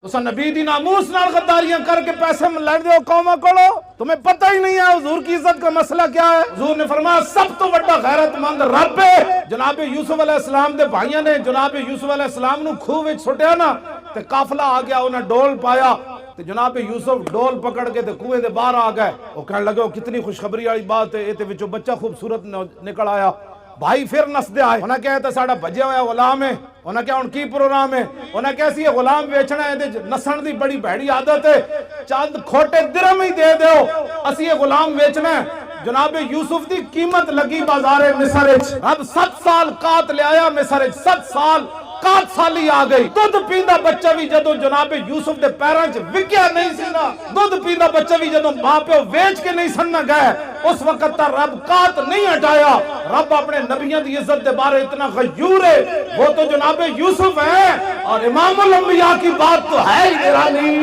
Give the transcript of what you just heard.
تو نبی دی ناموس نال غداریاں کر کے پیسے لڑ دیو قوماں کولو، تمہیں پتہ ہی نہیں ہے حضور کی عزت کا مسئلہ کیا ہے۔ حضور نے فرمایا سب تو بڑا غیرت مند رب ہے۔ جناب یوسف علیہ السلام دے بھائیاں نے جناب یوسف علیہ السلام نو کھوہ وچ سٹیا نا تے قافلہ آ گیا، انہیں ڈول پایا تے جناب یوسف ڈول پکڑ کے تے کنویں دے باہر آ گئے۔ وہ کہنے لگے کتنی خوشخبری والی بات ہے، اے وچوں بچہ خوبصورت نکل آیا۔ بھائی پھر نسدے آئے، انہاں کہا ہے ساڑا بجے ہویا غلام ہے، انہاں کہا ان کی پروگرام ہے، انہاں کہا سی یہ غلام بیچنا ہے، نسن دی بڑی بھیڑی عادت ہے، چاند کھوٹے درم ہی دے دیو، اسی یہ غلام بیچنا ہے۔ جناب یوسف دی قیمت لگی بازار مصر وچ، اب 7 سال قات لے آیا مصر وچ، 7 سال قات سالی آ گئی۔ دودھ پیندا بچہ بھی جدو جناب یوسف دے پیراں چ وکیا نہیں سی نا، دودھ پیندا بچہ بھی جدو ماں پیو ویچ کے نہیں سن گئے، اس وقت تا رب قات نہیں ہٹایا۔ رب اپنے نبیوں دی عزت دے بارے اتنا غیور ہے، وہ تو جناب یوسف ہے، اور امام الانبیاء کی بات تو ہے ہی نرالی۔